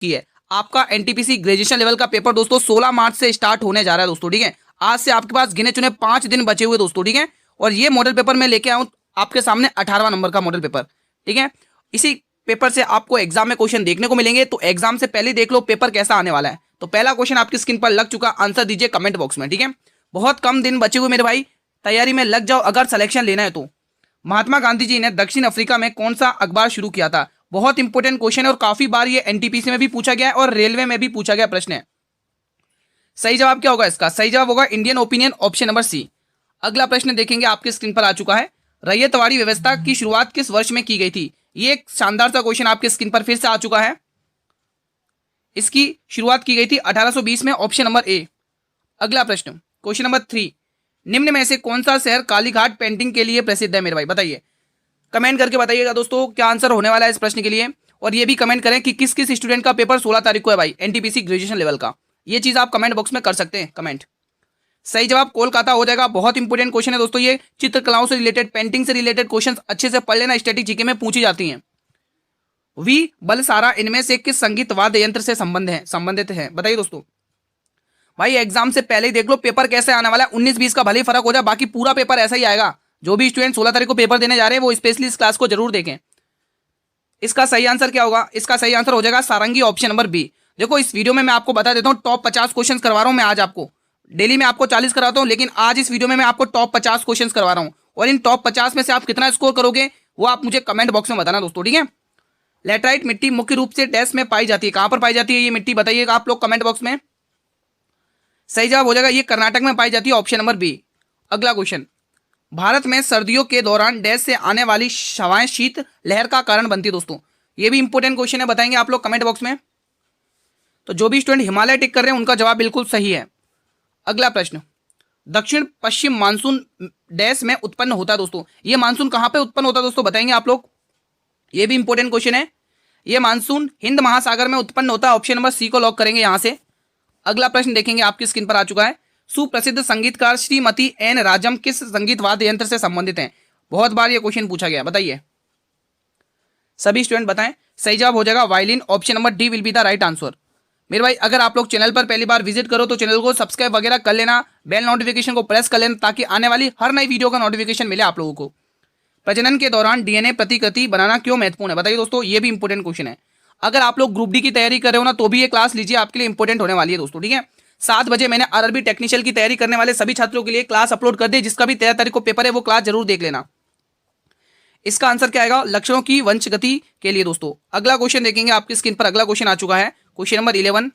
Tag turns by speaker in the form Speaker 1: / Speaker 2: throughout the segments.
Speaker 1: की है। आपका एनटीपीसी ग्रेजुएशन लेवल का पेपर दोस्तों 16 मार्च से स्टार्ट होने जा रहा है दोस्तों, ठीक है। आज से आपके पास गिने चुने 5 दिन बचे हुए दोस्तों, ठीक है। और ये मॉडल पेपर मैं लेके आऊँ आपके सामने 18वां नंबर का मॉडल पेपर, ठीक है। इसी पेपर से आपको एग्जाम में क्वेश्चन देखने को मिलेंगे, तो एग्जाम से पहले देख लो पेपर कैसा आने वाला है। तो पहला क्वेश्चन आपकी स्क्रीन पर लग चुका, आंसर दीजिए कमेंट बॉक्स में, ठीक है। बहुत कम दिन बचे हुए मेरे भाई, तैयारी में लग जाओ अगर सिलेक्शन लेना है तो। महात्मा गांधी जी ने दक्षिण अफ्रीका में कौन सा अखबार शुरू किया था? बहुत इंपॉर्टेंट क्वेश्चन है और काफी बार ये एनटीपीसी में भी पूछा गया है और रेलवे में भी पूछा गया प्रश्न है। सही जवाब क्या होगा इसका? सही जवाब होगा Indian opinion, option number C. अगला प्रश्न देखेंगे, आपके स्क्रीन पर आ चुका है। रैयतवाड़ी व्यवस्था की शुरुआत किस वर्ष में की गई थी? ये एक शानदार सा क्वेश्चन आपके स्क्रीन पर फिर से आ चुका है। इसकी शुरुआत की गई थी 1820 में, ऑप्शन नंबर ए। अगला प्रश्न, क्वेश्चन नंबर 3, निम्न में से कौन सा शहर कालीघाट पेंटिंग के लिए प्रसिद्ध है? मेरे भाई बताइए, कमेंट करके बताइएगा दोस्तों क्या आंसर होने वाला है इस प्रश्न के लिए। और ये भी कमेंट करें कि किस किस स्टूडेंट का पेपर 16 तारीख को है भाई, एनटीपीसी ग्रेजुएशन लेवल का। ये चीज आप कमेंट बॉक्स में कर सकते हैं कमेंट। सही जवाब कोलकाता हो जाएगा। बहुत इंपॉर्टेंट क्वेश्चन है दोस्तों, ये चित्रकलाओं से रिलेटेड, पेंटिंग से रिलेटेड क्वेश्चन अच्छे से पढ़ लेना, स्टैटिक जीके में पूछी जाती हैं। वी बलसारा इनमें से किस संगीत वाद्य यंत्र से संबंधित है? बताइए दोस्तों। भाई एग्जाम से पहले ही देख लो पेपर कैसे आने वाला है। 19-20 का भले ही फर्क हो जाए, बाकी पूरा पेपर ऐसा ही आएगा। जो भी स्टूडेंट 16 तारीख को पेपर देने जा रहे हैं वो स्पेशली इस क्लास को जरूर देखें। इसका सही आंसर क्या होगा? इसका सही आंसर हो जाएगा सारंगी, ऑप्शन नंबर बी। देखो इस वीडियो में मैं आपको बता देता हूँ, टॉप 50 क्वेश्चन करवा रहा हूँ मैं आज आपको। डेली में आपको 40 कराता हूँ, लेकिन आज इस वीडियो में मैं आपको टॉप 50 क्वेश्चन करवा रहा हूँ। और इन टॉप 50 में से आप कितना स्कोर करोगे वो आप मुझे कमेंट बॉक्स में बताना दोस्तों, ठीक है। लेटराइट मिट्टी मुख्य रूप से डैश में पाई जाती है? कहां पर पाई जाती है ये मिट्टी? बताइएगा आप लोग कमेंट बॉक्स में। सही जवाब हो जाएगा ये कर्नाटक में पाई जाती है, ऑप्शन नंबर बी। अगला क्वेश्चन, भारत में सर्दियों के दौरान डैश से आने वाली हवाएं शीत लहर का कारण बनती है दोस्तों। ये भी इंपॉर्टेंट क्वेश्चन है, बताएंगे आप लोग कमेंट बॉक्स में। तो जो भी स्टूडेंट हिमालय टिक कर रहे हैं उनका जवाब बिल्कुल सही है। अगला प्रश्न, दक्षिण पश्चिम मानसून डैश में उत्पन्न होता है दोस्तों। ये मानसून कहां पे उत्पन्न होता है दोस्तों? बताएंगे आप लोग। ये भी इंपॉर्टेंट क्वेश्चन है। ये मानसून हिंद महासागर में उत्पन्न होता है, ऑप्शन नंबर सी को लॉक करेंगे यहां से। अगला प्रश्न देखेंगे, आपकी स्क्रीन पर आ चुका है। सुप्रसिद्ध संगीतकार श्रीमती एन राजम किस संगीत वाद्य यंत्र से संबंधित हैं? बहुत बार ये क्वेश्चन पूछा गया, बताइए सभी स्टूडेंट बताएं। सही जवाब हो जाएगा violin, option number D will be the right answer. मेरे भाई अगर आप लोग चैनल पर पहली बार विजिट करो तो चैनल को सब्सक्राइब वगैरह कर लेना, बेल नोटिफिकेशन को प्रेस कर लेना ताकि आने वाली हर नई वीडियो का नोटिफिकेशन मिले आप लोगों को। प्रजनन के दौरान डीएनए प्रतिकृति बनाना क्यों महत्वपूर्ण है? बताइए दोस्तों, ये भी इंपॉर्टेंट क्वेश्चन है। अगर आप लोग ग्रुप डी की तैयारी कर रहे हो ना तो भी ये क्लास लीजिए, आपके लिए इंपॉर्टेंट होने वाली है दोस्तों, ठीक है। 7 बजे मैंने आरआरबी टेक्निशियल की तैयारी करने वाले सभी छात्रों के लिए क्लास अपलोड कर दी, जिसका भी 13 तारीख को पेपर है वो क्लास जरूर देख लेना। इसका आंसर क्या आएगा? लक्षणों की वंशगति के लिए दोस्तों। अगला क्वेश्चन देखेंगे, आपकी स्क्रीन पर अगला क्वेश्चन आ चुका है, क्वेश्चन नंबर 11।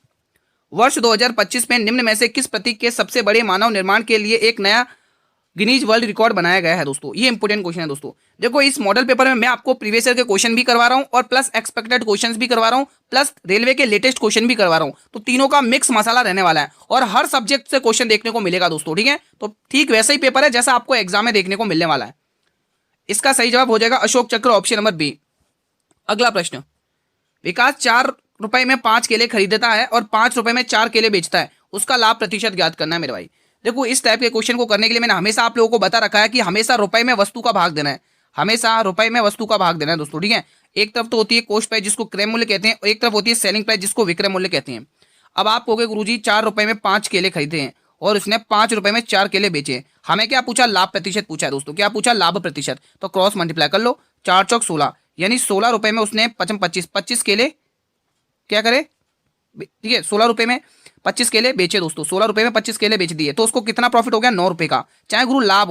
Speaker 1: वर्ष 2025 में निम्न में से किस प्रतीक के सबसे बड़े मानव निर्माण के लिए एक नया गिनीज वर्ल्ड रिकॉर्ड बनाया गया है दोस्तों? ये इंपॉर्टेंट क्वेश्चन है दोस्तों। देखो इस मॉडल पेपर में मैं आपको प्रीवियस ईयर के क्वेश्चन भी करवा रहा हूं और प्लस एक्सपेक्टेड क्वेश्चंस भी करवा रहा हूं, प्लस रेलवे के लेटेस्ट क्वेश्चन भी करवा रहा हूं। तो तीनों का मिक्स मसाला रहने वाला है और हर सब्जेक्ट से क्वेश्चन देखने को मिलेगा दोस्तों, ठीक है। तो ठीक वैसा ही पेपर है जैसा आपको एग्जाम में देखने को मिलने वाला है। इसका सही जवाब हो जाएगा अशोक चक्र, ऑप्शन नंबर बी। अगला प्रश्न, विकास 4 रुपए में 5 केले खरीदता है और 5 रुपए में 4 केले बेचता है, उसका लाभ प्रतिशत ज्ञात करना है मेरे भाई। देखो इस टाइप के क्वेश्चन को करने के लिए मैंने हमेशा आप लोगों को बता रखा है कि हमेशा रुपए में वस्तु का भाग देना है, हमेशा रुपए में वस्तु का भाग देना है दोस्तों, ठीक है। एक तरफ तो होती है कॉस्ट प्राइस जिसको क्रय मूल्य कहते हैं, और एक तरफ होती है सेलिंग प्राइस जिसको विक्रय मूल्य कहते हैं। अब आप कहोगे गुरुजी 4 रुपए में 5 केले खरीदे हैं और उसने 5 रुपए में 4 केले बेचे, हमें क्या पूछा? लाभ प्रतिशत पूछा है दोस्तों। क्या पूछा? लाभ प्रतिशत। तो क्रॉस मल्टीप्लाई कर लो, 4 चौक 16, यानी 16 रुपए में उसने 25 केले क्या करे, ठीक है, 16 रुपए में 25 केले बेचे दोस्तों। 16 रुपए में 25 केले बेच दिए तो उसको कितना प्रॉफिट हो गया? 9 रुपए का। चाहे गुरु लाभ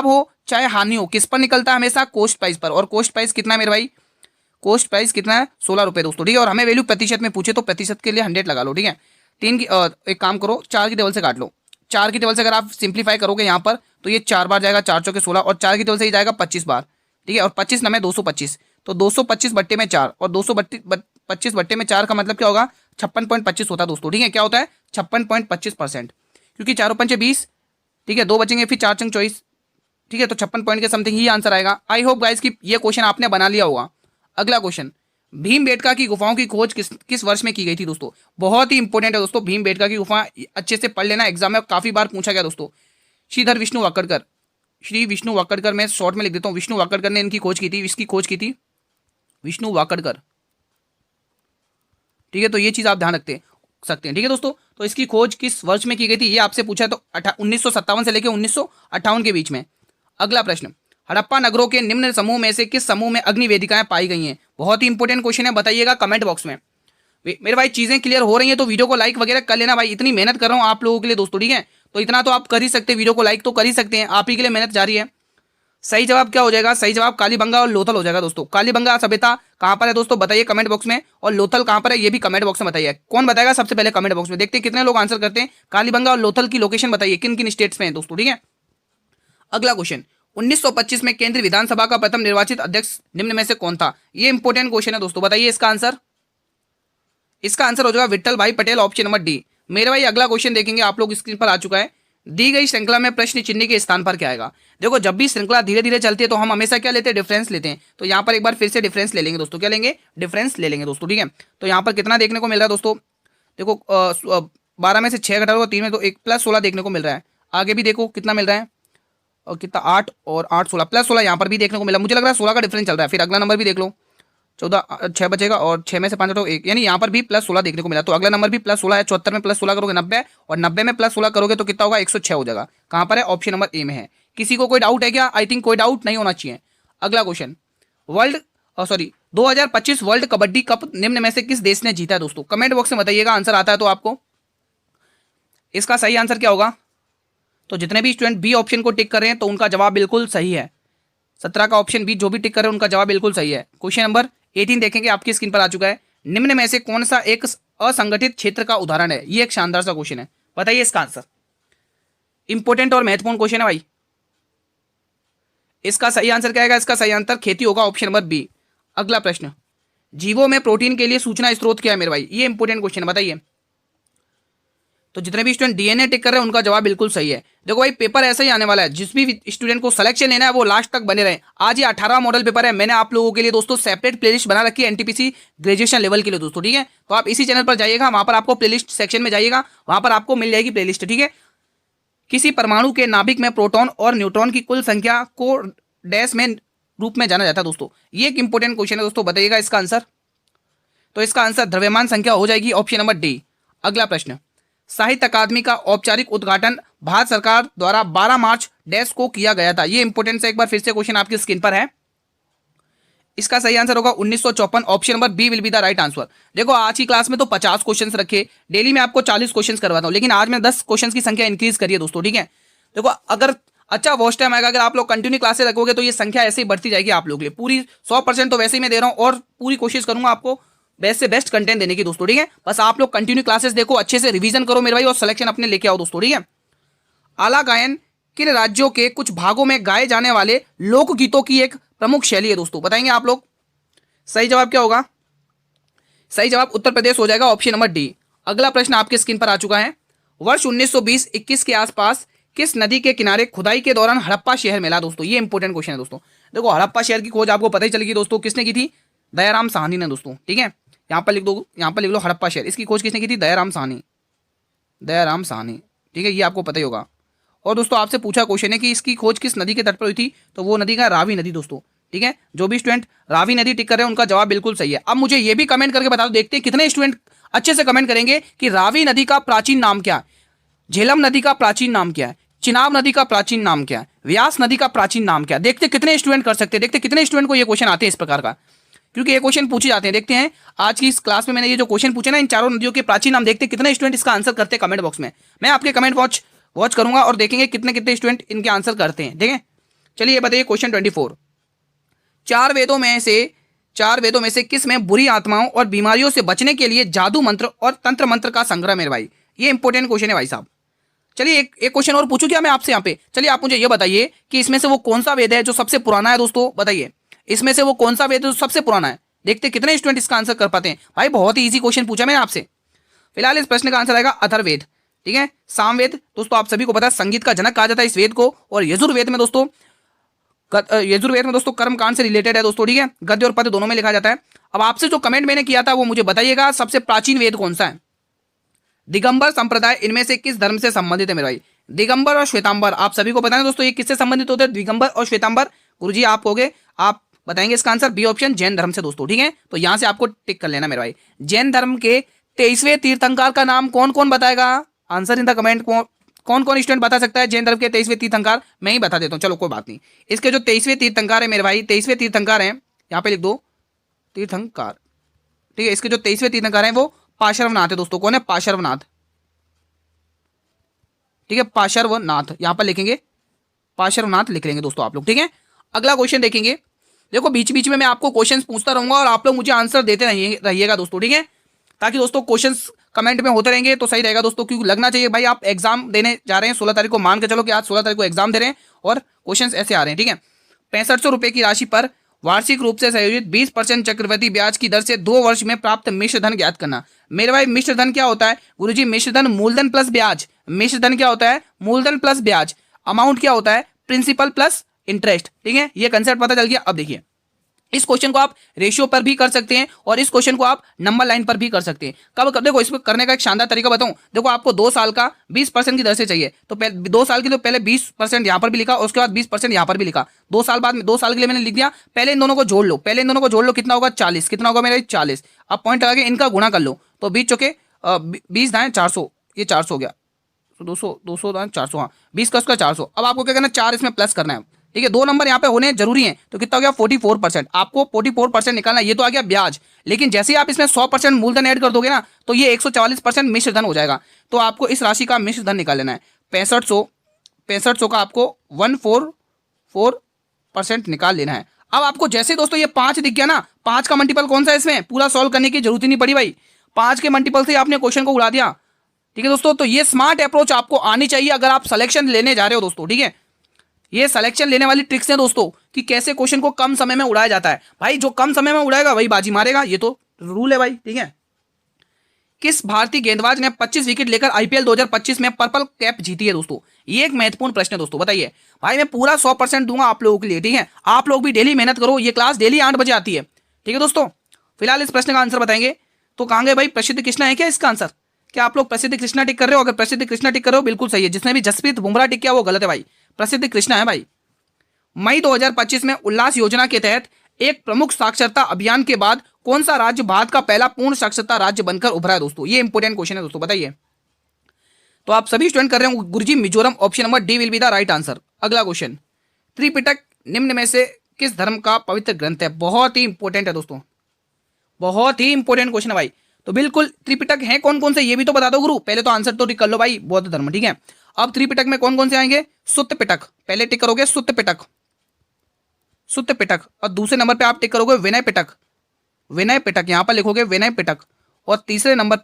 Speaker 1: हो, चाहे हानि हो, किस पर निकलता है? हमेशा कॉस्ट प्राइस पर। और कॉस्ट प्राइस कितना है मेरे भाई? कॉस्ट प्राइस कितना है? 16 रुपए दोस्तों, ठीक है। और हमें वैल्यू प्रतिशत में पूछे तो प्रतिशत के लिए 100 लगा लो, ठीक है। 3 की एक काम करो, 4 की टेबल से काट लो। 4 की टेबल से अगर आप सिंप्लीफाई करोगे यहाँ पर तो ये 4 बार जाएगा, 4 चौके 16, और 4 की टेबल से ही जाएगा 25 बार, ठीक है। और 25 नमे 225, तो 225 बट्टे में 4 और 225 बट्टे में 4 का मतलब क्या होगा? 56.25 होता है दोस्तों, ठीक है। क्या होता है? 56.25%, क्योंकि 4 पंचे 20, ठीक है, 2 बचेंगे फिर 4 चंग 24, ठीक है। तो 56 पॉइंट के समथिंग ही आंसर आएगा। आई होप गाइस कि ये क्वेश्चन आपने बना लिया होगा। अगला क्वेश्चन, भीमबेटका की गुफाओं की खोज किस वर्ष में की गई थी दोस्तों? बहुत ही इंपॉर्टेंट है दोस्तों, भीमबेटका की गुफा अच्छे से पढ़ लेना, एग्जाम में काफी बार पूछा गया दोस्तों। श्रीधर विष्णु वाकड़कर, श्री विष्णु वाकड़कर, मैं शॉर्ट में लिख देता हूँ, विष्णु वाकड़कर ने इनकी खोज की थी, इसकी खोज की थी विष्णु वाकड़कर, ठीक है, तो ये चीज़ आप ध्यान रखते सकते हैं। ठीक है दोस्तों, तो इसकी खोज किस वर्ष में की गई थी ये आपसे पूछा है, तो 1957 से लेकर 1958 के बीच में। अगला प्रश्न, हड़प्पा नगरों के निम्न समूह में से किस समूह में अग्नि वेदिकाएं पाई गई हैं? बहुत ही इंपॉर्टेंट क्वेश्चन है, बताइएगा कमेंट बॉक्स में। मेरे भाई चीजें क्लियर हो रही हैं तो वीडियो को लाइक वगैरह कर लेना भाई, इतनी मेहनत कर रहा हूं आप लोगों के लिए दोस्तों। ठीक है, तो इतना तो आप कर ही सकते हैं, वीडियो को लाइक तो कर ही सकते हैं, आप ही के लिए मेहनत जारी है। सही जवाब क्या हो जाएगा? सही जवाब कालीबंगा और लोथल हो जाएगा दोस्तों। कालीबंगा सभ्यता कहां पर है दोस्तों, बताइए कमेंट बॉक्स में, और लोथल कहां पर है ये भी कमेंट बॉक्स में बताइए। कौन बताएगा सबसे पहले कमेंट बॉक्स में, देखते हैं कितने लोग आंसर करते हैं। कालीबंगा और लोथल की लोकेशन बताइए किन किन स्टेट्स में है दोस्तों। ठीक है, अगला क्वेश्चन, 1925 में केंद्रीय विधानसभा का प्रथम निर्वाचित अध्यक्ष निम्न में से कौन था? ये इंपॉर्टेंट क्वेश्चन है दोस्तों, बताइए इसका आंसर। इसका आंसर हो जाएगा विट्ठल भाई पटेल, ऑप्शन नंबर डी। मेरे भाई अगला क्वेश्चन देखेंगे, आप लोग स्क्रीन पर आ चुका है। दी गई श्रृंखला में प्रश्न चिन्ह के स्थान पर क्या आएगा? देखो जब भी श्रृंखला धीरे धीरे चलती है तो हम हमेशा क्या लेते हैं? डिफरेंस लेते हैं। तो यहाँ पर एक बार फिर से डिफरेंस ले लेंगे दोस्तों। क्या लेंगे? डिफरेंस ले लेंगे दोस्तों। ठीक है, तो यहाँ पर कितना देखने को मिल रहा है दोस्तों? देखो 12 में से 6 घटा दो 3 में, तो 1 + 16 देखने को मिल रहा है। आगे भी देखो कितना मिल रहा है, और कितना 8 और 8 16 + 16 यहाँ पर भी देखने को मिला। मुझे लग रहा है 16 का डिफरेंस चल रहा है। फिर अगला नंबर भी देख लो, 14 6 बचेगा, और 6 में से 5 हटाओ 1, यानी यहाँ पर भी +16 देखने को मिला। तो अगला नंबर भी +16 है। 74 में +16 करोगे 90, और 90 में +16 करोगे तो कितना होगा? 106 हो जाएगा। कहाँ पर है? ऑप्शन नंबर ए में है। किसी को कोई डाउट है क्या? आई थिंक कोई डाउट नहीं होना चाहिए। अगला क्वेश्चन, 2025 वर्ल्ड कबड्डी कप निम्न में से किस देश ने जीता है दोस्तों? कमेंट बॉक्स में बताइएगा, आंसर आता है तो आपको। इसका सही आंसर क्या होगा? तो जितने भी स्टूडेंट बी ऑप्शन को टिक कर रहे हैं तो उनका जवाब बिल्कुल सही है। 17 का ऑप्शन बी जो भी टिक कर रहे हैं उनका जवाब बिल्कुल सही है। क्वेश्चन नंबर 18 देखेंगे, आपकी स्क्रीन पर आ चुका है। निम्न में से कौन सा एक असंगठित क्षेत्र का उदाहरण है? ये एक शानदार सा क्वेश्चन है, बताइए इसका आंसर। इंपॉर्टेंट और महत्वपूर्ण क्वेश्चन है भाई। इसका सही आंसर क्या आएगा? इसका सही आंसर खेती होगा, ऑप्शन नंबर बी। अगला प्रश्न, जीवों में प्रोटीन के लिए सूचना स्रोत क्या है मेरे भाई? ये इंपॉर्टेंट क्वेश्चन है, बताइए। तो जितने भी स्टूडेंट डीएनए टिक कर रहे हैं उनका जवाब बिल्कुल सही है। देखो भाई पेपर ऐसा ही आने वाला है, जिस भी स्टूडेंट को सिलेक्शन लेना है वो लास्ट तक बने रहे। आज ये 18वां मॉडल पेपर है। मैंने आप लोगों के लिए दोस्तों सेपरेट प्लेलिस्ट बना रखी है एनटीपीसी ग्रेजुएशन लेवल के लिए दोस्तों। ठीक है, तो आप इसी चैनल पर जाइएगा, वहां पर आपको प्लेलिस्ट सेक्शन में जाइएगा, वहां पर आपको मिल जाएगी प्लेलिस्ट। ठीक है, किसी परमाणु के नाभिक में प्रोटॉन और न्यूट्रॉन की कुल संख्या को डैश में रूप में जाना जाता है दोस्तों। ये एक इंपॉर्टेंट क्वेश्चन है दोस्तों, बताइएगा इसका आंसर। तो इसका आंसर द्रव्यमान संख्या हो जाएगी, ऑप्शन नंबर डी। अगला प्रश्न, साहित्य अकादमी का औपचारिक उद्घाटन भारत सरकार द्वारा 12 मार्च डैश को किया गया था। ये इंपॉर्टेंट से एक बार फिर से क्वेश्चन आपकी स्क्रीन पर है। इसका सही आंसर होगा 1954, option number B will be the right answer. देखो आज की क्लास में तो 50 क्वेश्चंस रखे, डेली मैं आपको 40 क्वेश्चंस करवाता हूं, लेकिन आज मैं 10 क्वेश्चंस की संख्या इंक्रीज करिए दोस्तों। ठीक है, देखो अगर अच्छा वॉच टाइम आएगा, अगर आप लोग कंटिन्यू क्लासेस रखोगे तो ये संख्या ऐसे ही बढ़ती जाएगी आप लोग के लिए। पूरी 100% तो वैसे ही मैं दे रहा हूँ, और पूरी कोशिश करूंगा आपको बेस्ट से बेस्ट कंटेंट देने की दोस्तों। ठीक है, बस आप लोग कंटिन्यू क्लासेस देखो, अच्छे से रिवीजन करो मेरे भाई, और सिलेक्शन अपने लेके आओ दोस्तों। ठीक है, आला गायन किन राज्यों के कुछ भागों में गाए जाने वाले लोकगीतों की एक प्रमुख शैली है दोस्तों? बताएंगे आप लोग। सही जवाब क्या होगा? सही जवाब उत्तर प्रदेश हो जाएगा, ऑप्शन नंबर डी। अगला प्रश्न आपके स्क्रीन पर आ चुका है। वर्ष 1920-21 के आसपास किस नदी के किनारे खुदाई के दौरान हड़प्पा शहर मिला दोस्तों? ये इंपॉर्टेंट क्वेश्चन है दोस्तों। देखो हड़प्पा शहर की खोज आपको पता ही चलेगी दोस्तों, किसने की थी? दयाराम साहनी ने दोस्तों। ठीक है, यहाँ पर लिख दो, यहाँ पर लिख लो हड़प्पा शहर, इसकी खोज किसने की थी? दयाराम साहनी। दयाराम साहनी, ठीक है, ये आपको पता ही होगा। और दोस्तों आपसे पूछा क्वेश्चन है कि इसकी खोज किस नदी के तट पर हुई थी, तो वो नदी का रावी नदी दोस्तों। ठीक है, जो भी स्टूडेंट रावी नदी टिक कर रहे हैं उनका जवाब बिल्कुल सही है। अब मुझे ये भी कमेंट करके बता दो, देखते हैं कितने स्टूडेंट अच्छे से कमेंट करेंगे कि रावी नदी का प्राचीन नाम क्या है, झेलम नदी का प्राचीन नाम क्या है, चिनाब नदी का प्राचीन नाम क्या है, व्यास नदी का प्राचीन नाम क्या है। देखते कितने स्टूडेंट कर सकते हैं, देखते कितने स्टूडेंट को ये क्वेश्चन आते हैं इस प्रकार का, क्योंकि ये क्वेश्चन पूछे जाते हैं। देखते हैं आज की इस क्लास में मैंने ये जो क्वेश्चन पूछे ना, इन चारों नदियों के प्राचीन नाम, देखते कितने स्टूडेंट इसका आंसर करते हैं कमेंट बॉक्स में। मैं आपके कमेंट वॉच करूंगा और देखेंगे कितने कितने स्टूडेंट इनके आंसर करते हैं। ठीक है, चलिए बताइए क्वेश्चन 24। चार वेदों में से किस में बुरी आत्माओं और बीमारियों से बचने के लिए जादू मंत्र और तंत्र मंत्र का संग्रह मेरे भाई? ये इंपॉर्टेंट क्वेश्चन है भाई साहब। चलिए एक क्वेश्चन और पूछूं क्या मैं आपसे यहाँ पे? चलिए आप मुझे ये बताइए कि इसमें से वो कौन सा वेद है जो सबसे पुराना है दोस्तों? बताइए इसमें से वो कौन सा वेद है जो सबसे पुराना है? देखते कितने स्टूडेंट इसका आंसर कर पाते हैं। भाई बहुत ही इजी क्वेश्चन पूछा मैंने आपसे। फिलहाल इस प्रश्न का आंसर आएगा अथर्ववेद। ठीक है, सामवेद दोस्तों आप सभी को पता है संगीत का जनक कहा जाता है इस वेद को। और यजुर्वेद में दोस्तों कर्मकांड से रिलेटेड है दोस्तों। ठीक है, गद्य और पद्य दोनों में लिखा जाता है। अब आपसे जो कमेंट मैंने किया था वो मुझे बताइएगा, सबसे प्राचीन वेद कौन सा है? दिगंबर संप्रदाय इनमें से किस धर्म से संबंधित है मेरे भाई? दिगंबर और श्वेतांबर आप सभी को पता है दोस्तों, ये किससे संबंधित होते हैं? दिगंबर और श्वेतांबर। गुरुजी आप होगे, आप बताएंगे इसका आंसर बी ऑप्शन जैन धर्म से दोस्तों, ठीक है। तो यहां से आपको टिक कर लेना मेरे भाई। जैन धर्म के 23वें तीर्थंकर का नाम कौन कौन बताएगा? Answer in the comment. कौन कौन स्टूडेंट बता सकता है जैन धर्म के 23वें तीर्थंकर? मैं ही बता देता हूँ, चलो कोई बात नहीं। इसके जो 23वें तीर्थंकर है मेरे भाई, 23वें तीर्थंकर है, यहाँ पे लिख दो तीर्थंकर, ठीक है। इसके जो 23वें तीर्थंकर है वो पार्श्वनाथ है दोस्तों। कौन है? पार्श्वनाथ, ठीक है। पार्श्वनाथ यहां पर लिखेंगे, पार्श्वनाथ लिख लेंगे दोस्तों आप लोग, ठीक है। अगला क्वेश्चन देखेंगे। देखो बीच बीच में मैं आपको क्वेश्चंस पूछता रहूंगा और आप लोग मुझे आंसर देते रहिएगा दोस्तों, ठीक है। ताकि दोस्तों क्वेश्चंस कमेंट में होते रहेंगे तो सही रहेगा दोस्तों, क्योंकि लगना चाहिए भाई आप एग्जाम देने जा रहे हैं 16 तारीख को, मान के चलो कि आज 16 तारीख को एग्जाम दे रहे हैं और क्वेश्चंस ऐसे आ रहे हैं, ठीक है। 6500 रुपए की राशि पर वार्षिक रूप से संयोजित 20% चक्रवृद्धि ब्याज की दर से 2 वर्ष में प्राप्त मिश्र धन ज्ञात करना। मेरे भाई मिश्र धन क्या होता है गुरुजी? मिश्र धन मूलधन प्लस ब्याज। मिश्र धन क्या होता है? मूलधन प्लस ब्याज। अमाउंट क्या होता है? प्रिंसिपल प्लस इंटरेस्ट, ठीक है। ये कंसेप्ट पता चल गया। अब देखिए इस क्वेश्चन को आप रेशियो पर भी कर सकते हैं और इस क्वेश्चन को आप नंबर लाइन पर भी कर सकते हैं। कब देखो इसमें करने का एक शानदार तरीका बताऊं। देखो आपको 2 साल का 20% की दर से चाहिए, तो 2 साल के लिए पहले 20% यहां पर भी लिखा, उसके बाद 20% यहां पर भी लिखा। 2 साल बाद में 2 साल के लिए मैंने लिख दिया। पहले इन दोनों को जोड़ लो, पहले इन दोनों को जोड़ लो, कितना होगा? 40। कितना होगा मेरे? 40। अब पॉइंट लगा के इनका गुणा कर लो, तो 20 चौके 20 दाएं 400, ये 400 हो गया। 200 दाएं 400, हाँ 20 का उसका 400। अब आपको क्या करना है? 4 इसमें प्लस करना है, ठीक है। 2 नंबर यहाँ पे होने जरूरी हैं, तो कितना हो गया? 44%। आपको 44% निकालना है। ये तो आ गया ब्याज, लेकिन जैसे ही आप इसमें 100% मूलधन ऐड कर दोगे ना, तो ये 144% मिश्र धन हो जाएगा। तो आपको इस राशि का मिश्र धन निकाल लेना है। 6500 का आपको 144% निकाल लेना है। अब आपको जैसे दोस्तों ये 5 दिख गया ना, 5 का मल्टीपल कौन सा है? इसमें पूरा सॉल्व करने की जरूरत ही नहीं पड़ी भाई, 5 के मल्टीपल से आपने क्वेश्चन को उड़ा दिया, ठीक है दोस्तों। तो ये स्मार्ट अप्रोच आपको आनी चाहिए अगर आप सिलेक्शन लेने जा रहे हो दोस्तों, ठीक है। ये सिलेक्शन लेने वाली ट्रिक्स हैं दोस्तों कि कैसे क्वेश्चन को कम समय में उड़ाया जाता है। भाई जो कम समय में उड़ाएगा वही बाजी मारेगा, ये तो रूल है भाई, ठीक है। किस भारतीय गेंदबाज ने 25 विकेट लेकर आईपीएल 2025 में पर्पल कैप जीती है दोस्तों? ये एक महत्वपूर्ण प्रश्न है दोस्तों, बताइए। भाई मैं पूरा 100% दूंगा आप लोगों के लिए, ठीक है। आप लोग भी डेली मेहनत करो, ये क्लास डेली 8 बजे आती है, ठीक है दोस्तों। फिलहाल इस प्रश्न का आंसर बताएंगे। तो कहांगे भाई प्रसिद्ध कृष्णा है क्या इसका आंसर? क्या आप लोग प्रसिद्ध कृष्णा टिक कर रहे हो? अगर प्रसिद्ध कृष्णा टिक कर रहे हो बिल्कुल सही है। जिसने भी जसप्रीत बुमराह टिक किया वो गलत है भाई, प्रसिद्ध कृष्णा है भाई। मई 2025 में उल्लास योजना के तहत एक प्रमुख साक्षरता अभियान के बाद कौन सा राज्य भारत का पहला पूर्ण साक्षरता राज्य बनकर उभरा है दोस्तों? ये इंपोर्टेंट क्वेश्चन है दोस्तों, बताइए। तो आप सभी स्टूडेंट कर रहे हो गुरुजी Mizoram, option number D will be the right answer. अगला क्वेश्चन, त्रिपिटक निम्न में से किस धर्म का पवित्र ग्रंथ है? बहुत ही इंपॉर्टेंट है दोस्तों, बहुत ही इंपॉर्टेंट क्वेश्चन है भाई। तो बिल्कुल त्रिपिटक है कौन कौन से ये भी तो बता दो गुरु। पहले तो आंसर तो टिक कर लो भाई, बौद्ध धर्म, ठीक है। अब त्रिपिटक में कौन कौन से आएंगे? सुत्त पिटक, पहले टिक करोगे सुत्त पिटक, सुत्त पिटक। और दूसरे नंबर पे आप टिक करोगे विनय पिटक, विनय पिटक, यहां पर लिखोगे विनय पिटक। और तीसरे नंबर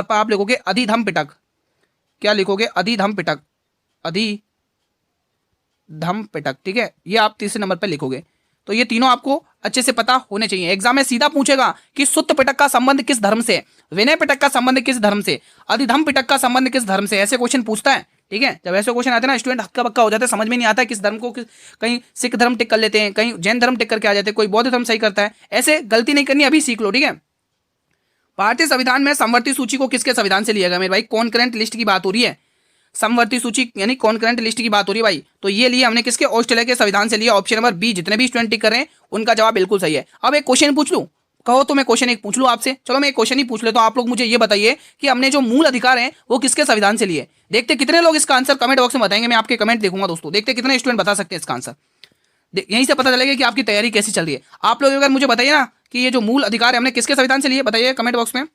Speaker 1: पर आप लिखोगे अधिधम पिटक। क्या लिखोगे? अधिधम पिटक, अधिधम पिटक, ठीक है। ये आप तीसरे नंबर पर लिखोगे। तो ये तीनों आपको अच्छे से पता होने चाहिए। एग्जाम में सीधा पूछेगा कि सुत्त पिटक का संबंध किस धर्म से, विनय पिटक का संबंध किस धर्म से, अधिधम पिटक का संबंध किस धर्म से, ऐसे क्वेश्चन पूछता है, ठीक है। जब ऐसे क्वेश्चन आते हैं ना स्टूडेंट हक्का बक्का हो जाता है, समझ में नहीं आता है किस धर्म को कहीं सिख धर्म टिक कर लेते हैं, कहीं जैन धर्म टिक करके आ जाते हैं, कोई बौद्ध धर्म सही करता है। ऐसे गलती नहीं करनी, अभी सीख लो, ठीक है। भारतीय संविधान में समवर्ती सूची को किसके संविधान से लिया गया? मेरे भाई कॉन्करेंट लिस्ट की बात हो रही है, समवर्ती सूची यानी कॉन्करेंट लिस्ट की बात हो रही है भाई। तो ये लिए हमने किसके? ऑस्ट्रेलिया के संविधान से लिया, ऑप्शन नंबर बी। जितने भी स्टूडेंट टिक कर रहे हैं उनका जवाब बिल्कुल सही है। अब एक क्वेश्चन पूछ लूं, कहो तो मैं क्वेश्चन एक पूछ लूं आपसे। चलो मैं एक क्वेश्चन ही पूछ लेता हूं, आप लोग मुझे ये बताइए कि हमने जो मूल अधिकार हैं वो किसके संविधान से लिए? देखते कितने लोग इसका आंसर कमेंट बॉक्स में बताएंगे, मैं आपके कमेंट देखूंगा दोस्तों। देखते कितने स्टूडेंट बता सकते हैं इसका आंसर, यहीं से पता चलेगा कि आपकी तैयारी कैसी चल रही है। आप लोग अगर मुझे बताइए ना कि ये जो मूल अधिकार है हमने किसके संविधान से लिए, बताइए कमेंट बॉक्स में।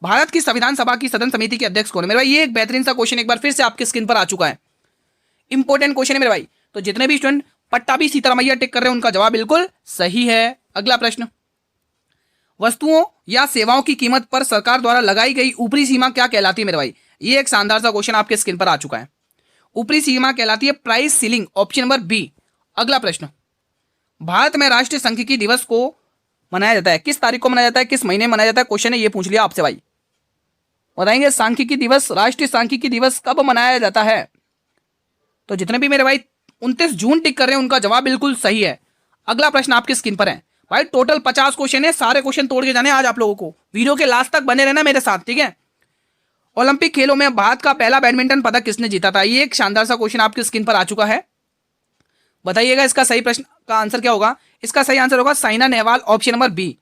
Speaker 1: भारत की संविधान सभा की सदन समिति के अध्यक्ष कौन है? मेरे भाई ये एक बेहतरीन सा क्वेश्चन एक बार फिर से आपके स्क्रीन पर आ चुका है, इंपॉर्टेंट क्वेश्चन है मेरे भाई। तो जितने भी स्टूडेंट पट्टाभी सीतारामैया टिक कर रहे हैं उनका जवाब बिल्कुल सही है। अगला प्रश्न, वस्तुओं या सेवाओं की कीमत पर सरकार द्वारा लगाई गई ऊपरी सीमा क्या कहलाती है? मेरे भाई ये एक शानदार सा क्वेश्चन आपके स्क्रीन पर आ चुका है। ऊपरी सीमा कहलाती है price ceiling, option number B. अगला प्रश्न, भारत में राष्ट्रीय सांख्यिकी दिवस को मनाया जाता है, किस तारीख को मनाया जाता है, किस महीने में मनाया जाता है? क्वेश्चन है ये पूछ लिया आपसे भाई, बताएंगे सांख्यिकी दिवस, राष्ट्रीय सांख्यिकी दिवस कब मनाया जाता है? तो जितने भी मेरे भाई 29 जून टिक कर रहे हैं उनका जवाब बिल्कुल सही है। अगला प्रश्न आपकी स्क्रीन पर है भाई, टोटल 50 क्वेश्चन है, सारे क्वेश्चन तोड़ के जाने आज आप लोगों को। वीडियो के लास्ट तक बने रहना मेरे साथ, ठीक है। ओलंपिक खेलों में भारत का पहला बैडमिंटन पदक किसने जीता था? ये एक शानदार सा क्वेश्चन आपकी स्क्रीन पर आ चुका है। बताइएगा इसका सही प्रश्न का आंसर क्या होगा। इसका सही आंसर होगा Saina Nehwal, option number B.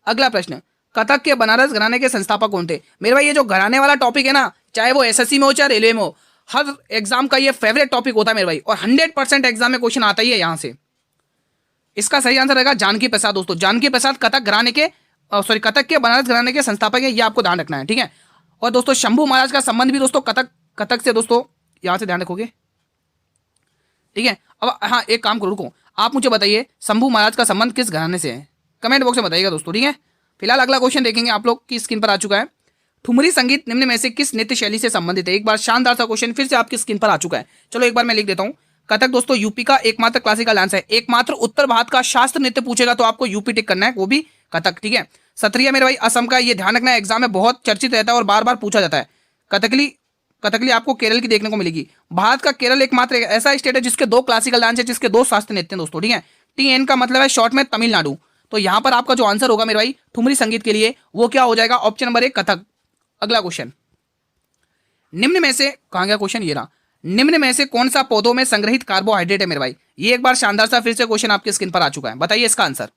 Speaker 1: अगला प्रश्न, कथक के बनारस घराने के संस्थापक कौन थे। मेरे भाई ये जो घराने वाला टॉपिक है ना, चाहे वो एसएससी में हो चाहे रेलवे में हो, हर एग्जाम का ये फेवरेट टॉपिक होता है मेरे भाई, और 100% एग्जाम में क्वेश्चन आता ही है यहां से। इसका सही आंसर रहेगा जानकी प्रसाद दोस्तों। जानकी प्रसाद कथक घराने के कथक के बनारस घराने के संस्थापक है, ये आपको ध्यान रखना है, ठीक है। और दोस्तों शंभू महाराज का संबंध भी दोस्तों कथक से दोस्तों, यहां से ध्यान रखोगे, ठीक है। अब हाँ, एक काम करो, रुको, आप मुझे बताइए शंभू महाराज का संबंध किस घराने से है, कमेंट बॉक्स में बताइएगा दोस्तों, ठीक है। फिलहाल अगला क्वेश्चन देखेंगे, आप लोग की स्क्रीन पर आ चुका है। ठुमरी संगीत निम्न में से किस नृत्य शैली से संबंधित है। एक बार शानदार सा क्वेश्चन फिर से आपकी स्क्रीन पर आ चुका है। चलो एक बार मैं लिख देता हूं। कथक दोस्तों यूपी का एकमात्र क्लासिकल डांस है। एकमात्र उत्तर भारत का शास्त्र नृत्य पूछेगा तो आपको यूपी टिक करना है, वो भी कथक, ठीक है। सत्रिया मेरे भाई असम का, ये ध्यान रखना है, एग्जाम में बहुत चर्चित रहता है और बार बार पूछा जाता है। कथकली आपको केरल की देखने को मिलेगी। भारत का केरल एकमात्र ऐसा स्टेट है जिसके 2 क्लासिकल डांस है, जिसके 2 शास्त्रीय नृत्य हैं दोस्तों, ठीक है। TN का मतलब है शॉर्ट में तमिलनाडु। तो यहां पर आपका जो आंसर होगा मेरे भाई ठुमरी संगीत के लिए, वो क्या हो जाएगा, ऑप्शन नंबर 1 कथक। अगला क्वेश्चन, निम्न में से, कहां गया क्वेश्चन, ये रहा। निम्न में से कौन सा पौधों में संग्रहित कार्बोहाइड्रेट है मेरे भाई। ये एक बार शानदार सा फिर से क्वेश्चन आपके स्क्रीन पर आ चुका है, बताइए इसका आंसर।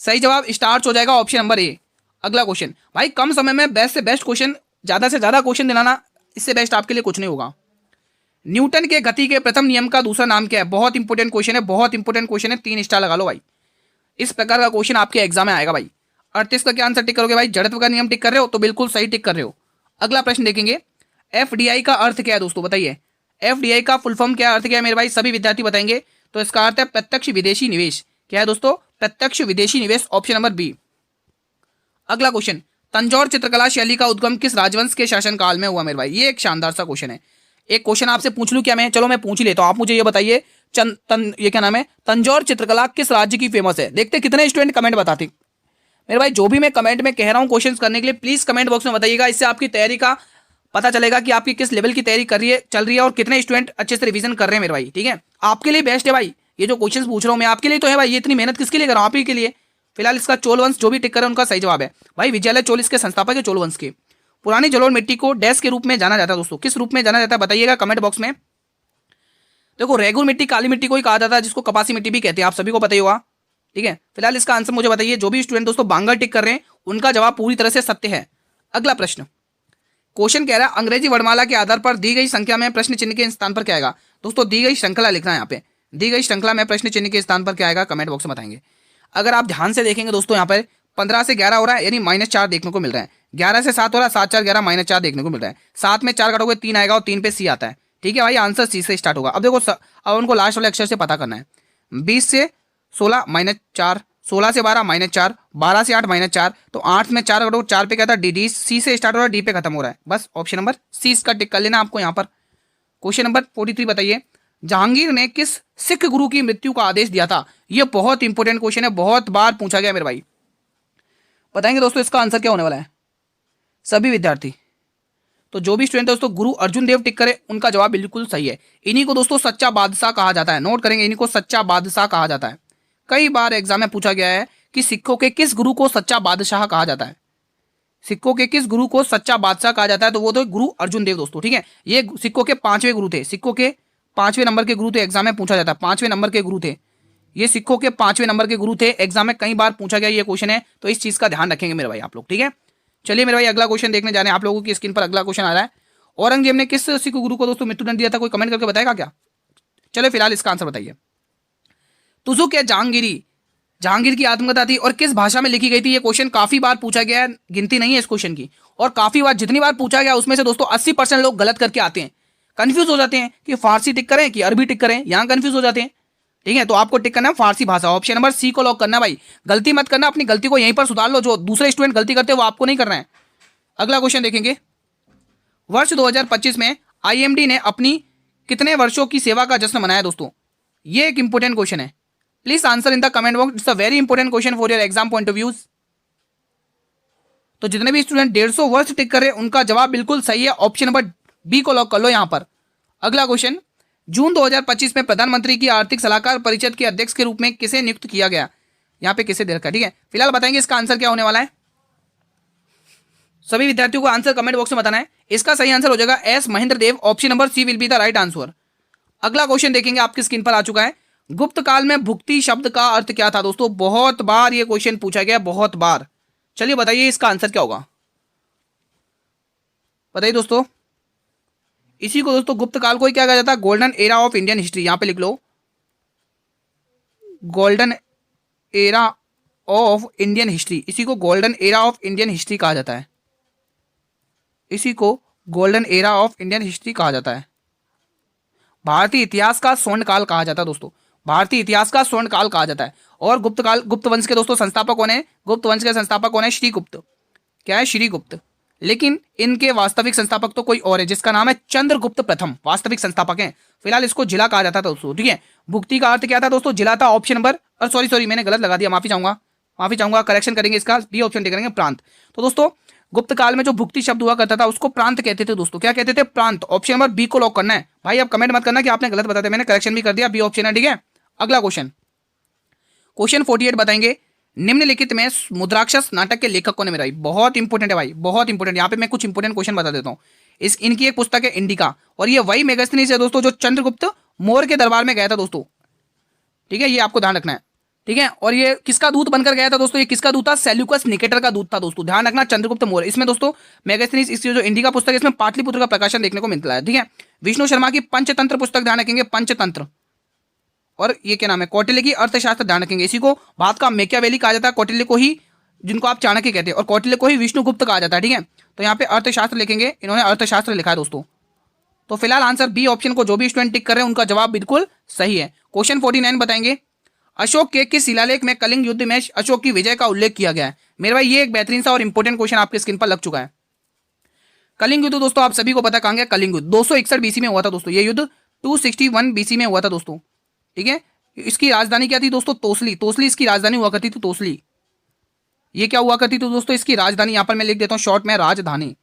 Speaker 1: सही जवाब स्टार्च हो जाएगा, ऑप्शन नंबर ए। अगला क्वेश्चन, भाई कम समय में बेस्ट से बेस्ट क्वेश्चन, ज्यादा से ज्यादा क्वेश्चन दिलाना, इससे बेस्ट आपके लिए कुछ नहीं होगा। न्यूटन के गति के प्रथम नियम का दूसरा नाम क्या है। बहुत इंपॉर्टेंट क्वेश्चन है, बहुत इंपॉर्टेंट क्वेश्चन है, 3 स्टार लगा लो भाई। इस प्रकार का क्वेश्चन आपके एग्जाम में आएगा भाई। 38 का क्या आंसर टिक करोगे भाई। जड़त्व का नियम टिक कर रहे हो तो बिल्कुल सही टिक कर रहे हो। अगला प्रश्न देखेंगे, FDI का अर्थ क्या है दोस्तों, बताइए। FDI का फुल फॉर्म क्या अर्थ क्या है मेरे भाई, सभी विद्यार्थी बताएंगे। तो इसका अर्थ है प्रत्यक्ष विदेशी निवेश। क्या है दोस्तों, प्रत्यक्ष विदेशी निवेश, ऑप्शन नंबर बी। अगला क्वेश्चन, तंजौर चित्रकला शैली का उद्गम किस राजवंश के शासनकाल में हुआ मेरे भाई। ये एक शानदार सा क्वेश्चन है। एक क्वेश्चन आपसे पूछ लूं क्या मैं, चलो मैं पूछ ही लेता हूं, आप मुझे ये बताइए, ये क्या नाम है, तंजौर चित्रकला किस राज्य की फेमस है। देखते कितने स्टूडेंट कमेंट बताते मेरे भाई। जो भी मैं कमेंट में कह रहा हूं क्वेश्चन करने के लिए, प्लीज कमेंट बॉक्स में बताइएगा। इससे आपकी तैयारी का पता चलेगा कि आपकी किस लेवल की तैयारी चल रही है और कितने स्टूडेंट अच्छे से रिवीजन कर रहे हैं मेरे भाई, ठीक है। आपके लिए बेस्ट है भाई, ये जो क्वेश्चन पूछ रहा हूं मैं आपके लिए तो है भाई। ये इतनी मेहनत किसके लिए कर रहा हूं, आप ही के लिए। फिलहाल इसका चोल वंश जो भी टिक करे उनका सही जवाब है भाई। विजयालय चोल इसके संस्थापक है, चोल वंश के। पुरानी जलोढ़ मिट्टी को डैश के रूप में जाना जाता है दोस्तों, किस रूप में जाना जाता है बताइएगा कमेंट बॉक्स में। देखो रेगुर मिट्टी, काली मिट्टी को ही कहा जाता है, जिसको कपासी मिट्टी भी कहते हैं, आप सभी को पता ही होगा, ठीक है। फिलहाल इसका आंसर मुझे बताइए। जो भी स्टूडेंट दोस्तों बांगर टिक कर रहे हैं उनका जवाब पूरी तरह से सत्य है। अगला प्रश्न, क्वेश्चन कह रहा है अंग्रेजी वर्णमाला के आधार पर दी गई संख्या में प्रश्न चिन्ह के स्थान पर क्या आएगा। दोस्तों दी गई श्रृंखला लिखना है यहाँ पे, दी गई श्रृंखला में प्रश्न चिन्ह के स्थान पर क्या आएगा, कमेंट बॉक्स में बताएंगे। अगर आप ध्यान से देखेंगे दोस्तों, यहाँ पर 15 से 11 हो रहा है, यानी -4 देखने को मिल रहा है। 11 से 7 हो रहा है, 7 4 11 -4 देखने को मिल रहा है। 7 में 4 काटोगे 3 आएगा और 3 पे C आता है, ठीक है भाई। आंसर C से स्टार्ट होगा। अब देखो अब उनको लास्ट वाले अक्षर से पता करना है। 20 से 16 -4, 16 से 12 -4, 12 से 8 -4, तो 8 में 4 काटोगे 4 पे क्या था D, C से स्टार्ट हो रहा है, D पे खत्म हो रहा है। बस ऑप्शन नंबर C इसका टिक कर लेना आपको यहाँ पर। क्वेश्चन नंबर 43 बताइए, जहांगीर ने किस सिख गुरु की मृत्यु का आदेश दिया था। यह बहुत इंपॉर्टेंट क्वेश्चन है, बहुत बार पूछा गया मेरे भाई। बताएंगे दोस्तों इसका आंसर क्या होने वाला है सभी विद्यार्थी। तो जो भी स्टूडेंट दोस्तों गुरु अर्जुन देव टिक करे उनका जवाब बिल्कुल सही है। इन्हीं को दोस्तों सच्चा बादशाह कहा जाता है, नोट करेंगे, इन्हीं को सच्चा बादशाह कहा जाता है। कई बार एग्जाम में पूछा गया है कि सिखों के किस गुरु को सच्चा बादशाह कहा जाता है। सिखों के किस गुरु को सच्चा बादशाह कहा जाता है, तो वो तो गुरु अर्जुन देव दोस्तों, ठीक है। ये सिखों के 5वें गुरु थे, सिखों के 5वें नंबर के गुरु थे, एग्जाम में पूछा जाता है। 5वें नंबर के गुरु थे ये, सिखों के 5वें नंबर के गुरु थे, एग्जाम में कई बार पूछा गया ये क्वेश्चन है, तो इस चीज का ध्यान रखेंगे मेरे भाई आप लोग, ठीक है। चलिए मेरे भाई अगला क्वेश्चन देखने जा रहे हैं। आप लोगों की स्क्रीन पर अगला क्वेश्चन आ रहा है, औरंगजेब ने किस सिख गुरु को दोस्तों मृत्युदंड दिया था, कोई कमेंट करके बताएगा क्या। चलो फिलहाल इसका आंसर बताइए। तुजुक या जहांगीर की आत्मकथा थी और किस भाषा में लिखी गई थी। ये क्वेश्चन काफी बार पूछा गया है, गिनती नहीं है इस क्वेश्चन की, और काफी बार जितनी बार पूछा गया उसमें से दोस्तों 80% लोग गलत करके आते हैं, कंफ्यूज हो जाते हैं कि फारसी टिक करें कि अरबी टिक करें, यहां कंफ्यूज हो जाते हैं, ठीक है। तो आपको टिक करना है फारसी भाषा, ऑप्शन नंबर C को लॉक करना भाई। गलती मत करना, अपनी गलती को यहीं पर सुधार लो, जो दूसरे स्टूडेंट गलती करते हैं वो आपको नहीं करना है। अगला क्वेश्चन देखेंगे, वर्ष 2025 में IMD ने अपनी कितने वर्षों की सेवा का जश्न मनाया दोस्तों। ये एक इंपॉर्टेंट क्वेश्चन है, please answer in the comment box, it's a very important question for your exam point of views. तो जितने भी स्टूडेंट 150 वर्ष टिक कर रहे हैं उनका जवाब बिल्कुल सही है, ऑप्शन नंबर B को लॉक कर लो यहां पर। अगला क्वेश्चन, जून 2025 में प्रधानमंत्री की आर्थिक सलाहकार परिषद के अध्यक्ष के रूप में किसे नियुक्त किया गया। यहां पे किसे दे रखा है, ठीक है। फिलहाल बताएंगे इसका आंसर क्या होने वाला है। सभी विद्यार्थियों को आंसर कमेंट बॉक्स में बताना है। इसका सही आंसर हो जाएगा S Mahendra Dev, option number C will be the right answer. अगला क्वेश्चन देखेंगे, आपकी स्क्रीन पर आ चुका है। गुप्त काल में भुक्ति शब्द का अर्थ क्या था दोस्तों? बहुत बार ये क्वेश्चन पूछा गया, बहुत बार। चलिए बताइए इसका आंसर क्या होगा, बताइए दोस्तों। इसी को दोस्तों गुप्त काल को ही क्या कहा जाता है? Golden era of Indian history. यहां पे लिख लो, golden era of Indian history. इसी को golden era of Indian history कहा जाता है। इसी को golden era of Indian history कहा जाता है। भारतीय इतिहास का स्वर्ण काल कहा जाता है दोस्तों, भारतीय इतिहास का स्वर्ण काल कहा जाता है। और गुप्त काल, गुप्त वंश के दोस्तों संस्थापक कौन है? गुप्त वंश के संस्थापक कौन है? श्रीगुप्त। क्या है? श्रीगुप्त। लेकिन इनके वास्तविक संस्थापक तो कोई और है, जिसका नाम है चंद्रगुप्त प्रथम, वास्तविक संस्थापक हैं। फिलहाल इसको जिला कहा जाता था दोस्तों, ठीक है। भुक्ति का अर्थ क्या था दोस्तों? जिला था। ऑप्शन नंबर, सॉरी मैंने गलत लगा दिया, माफी चाहूंगा, करेक्शन करेंगे इसका, बी ऑप्शन करेंगे, प्रांत। तो दोस्तों गुप्त काल में जो भुक्ति शब्द हुआ करता था उसको प्रांत कहते थे दोस्तों। क्या कहते थे? प्रांत। ऑप्शन नंबर बी को लॉक करना है भाई। आप कमेंट मत करना कि आपने गलत बताया, मैंने करेक्शन भी कर दिया, बी ऑप्शन है, ठीक है। अगला क्वेश्चन, क्वेश्चन 48 बताएंगे, निम्नलिखित में मुद्राक्षस नाटक के लेखक कौन है? मेरा बहुत इंपॉर्टेंट है भाई, बहुत इंपॉर्टेंट। यहाँ पे मैं कुछ इंपॉर्टेंट क्वेश्चन बता देता हूँ। इनकी एक पुस्तक है इंडिका, और ये वही मेगास्थनीज है दोस्तों जो चंद्रगुप्त मौर्य के दरबार में गया था दोस्तों, ठीक है। ये आपको ध्यान रखना है, ठीक है। और ये किसका दूत बनकर गया था दोस्तों? ये किसका दूत था? सेल्यूकस निकेटर का दूत था दोस्तों, ध्यान रखना, चंद्रगुप्त मौर्य। इसमें दोस्तों मेगास्थनीज, इसकी जो इंडिका पुस्तक है, इसमें पाटलिपुत्र का प्रकाशन देखने को मिलता है, ठीक है। विष्णु शर्मा की पंचतंत्र पुस्तक ध्यान रखेंगे, पंचतंत्र। और ये क्या नाम है? कौटिल्य की अर्थशास्त्र ध्यान रखेंगे। इसी को भारत का मेकियावेली कहा जाता है, कौटिल्य को ही, जिनको आप चाणक्य कहते हैं, और कौटिल्य को ही विष्णुगुप्त कहा जाता है, ठीक है। तो यहाँ पे अर्थशास्त्र लिखेंगे, इन्होंने अर्थशास्त्र लिखा है दोस्तों। तो फिलहाल आंसर बी ऑप्शन को जो भी स्टूडेंट टिक कर रहे हैं उनका जवाब बिल्कुल सही है। क्वेश्चन 49 बताएंगे, अशोक के किस शिलालेख में कलिंग युद्ध में अशोक की विजय का उल्लेख किया गया है? मेरे भाई ये एक बेहतरीन सा और इंपॉर्टेंट क्वेश्चन आपके स्क्रीन पर लग चुका है। कलिंग युद्ध दोस्तों आप सभी को पता कहां गया? कलिंग युद्ध 261 बीसी में हुआ था दोस्तों। ये युद्ध 261 बीसी में हुआ था दोस्तों, ठीक है। इसकी राजधानी क्या थी दोस्तों? तोसली। तोसली इसकी राजधानी हुआ करती थी, तोसली। ये क्या हुआ करती थी दोस्तों? इसकी राजधानी, यहां पर मैं लिख देता हूं शॉर्ट में, राजधानी।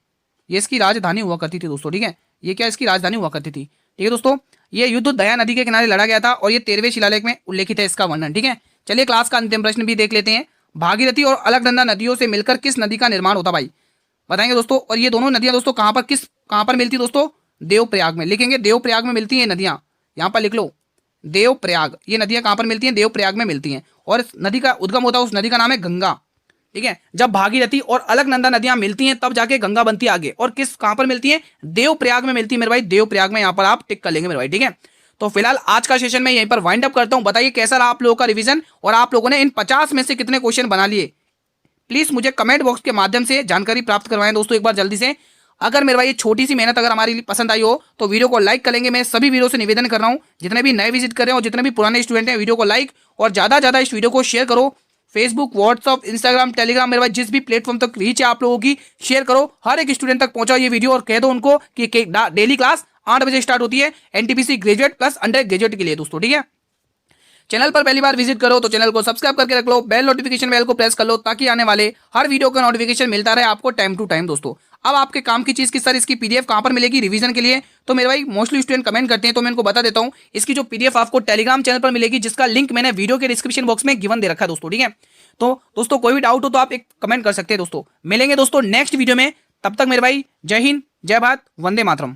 Speaker 1: ये इसकी राजधानी हुआ करती थी दोस्तों, ठीक है। ये क्या इसकी राजधानी हुआ करती थी, ठीक है दोस्तों। ये युद्ध दया नदी के किनारे लड़ा गया था, और ये 13वें शिलालेख में उल्लेखित है इसका वर्णन, ठीक है। चलिए क्लास का अंतिम प्रश्न भी देख लेते हैं। भागीरथी और अलकनंदा नदियों से मिलकर किस नदी का निर्माण होता भाई? बताएंगे दोस्तों। और ये दोनों नदियां दोस्तों कहां पर मिलती दोस्तों? देवप्रयाग में। लिखेंगे देवप्रयाग में मिलती है नदियां, यहां पर लिख लो देवप्रयाग। ये नदियां कहां पर मिलती हैं? देवप्रयाग में मिलती हैं। और नदी का उद्गम होता है, उस नदी का नाम है गंगा, ठीक है। जब भागीरथी और अलकनंदा नदियां मिलती हैं तब जाके गंगा बनती है आगे। और कहां पर मिलती है? देवप्रयाग में मिलती है मेरे भाई, देवप्रयाग में। यहां पर आप टिक कर लेंगे मेरे भाई, ठीक है। तो फिलहाल आज का सेशन मैं यहीं पर वाइंड अप करता हूं। बताइए कैसा रहा आप लोगों का रिवीजन, और आप लोगों ने इन 50 में से कितने क्वेश्चन बना लिए? प्लीज मुझे कमेंट बॉक्स के माध्यम से जानकारी प्राप्त करवाएं दोस्तों एक बार जल्दी से। अगर मेरे भाई ये छोटी सी मेहनत अगर हमारी पसंद आई हो तो वीडियो को लाइक कर लेंगे। मैं सभी वीडियो से निवेदन कर रहा हूं, जितने भी नए विजिट कर रहे हो, जितने भी पुराने स्टूडेंट हैं, वीडियो को लाइक और ज्यादा इस वीडियो को शेयर करो। फेसबुक, व्हाट्सअप, इंस्टाग्राम, टेलीग्राम, मेरे भाई जिस भी प्लेटफॉर्म तक रीच है आप लोगों की, शेयर करो। हर एक स्टूडेंट तक पहुंचाओ ये वीडियो, और कह दो उनको कि डेली क्लास 8 बजे स्टार्ट होती है NTPC graduate plus under graduate के लिए दोस्तों, ठीक है। चैनल पर पहली बार विजिट करो तो चैनल को सब्सक्राइब करके रख लो, बेल नोटिफिकेशन बेल को प्रेस कर लो, ताकि आने वाले हर वीडियो का नोटिफिकेशन मिलता रहे आपको टाइम टू टाइम दोस्तों। अब आपके काम की चीज किस तरह, इसकी पीडीएफ कहां पर मिलेगी रिवीजन के लिए? तो मेरे भाई मोस्टली स्टूडेंट कमेंट करते हैं, तो मैं इनको बता देता हूं। इसकी जो पीडीएफ आपको टेलीग्राम चैनल पर मिलेगी, जिसका लिंक मैंने वीडियो के डिस्क्रिप्शन बॉक्स में गिवन दे रखा है दोस्तों, ठीक है। तो दोस्तों कोई भी डाउट हो तो आप एक कमेंट कर सकते हैं दोस्तों। मिलेंगे दोस्तों नेक्स्ट वीडियो में, तब तक मेरे भाई जय हिंद, जय भारत, वंदे मातरम।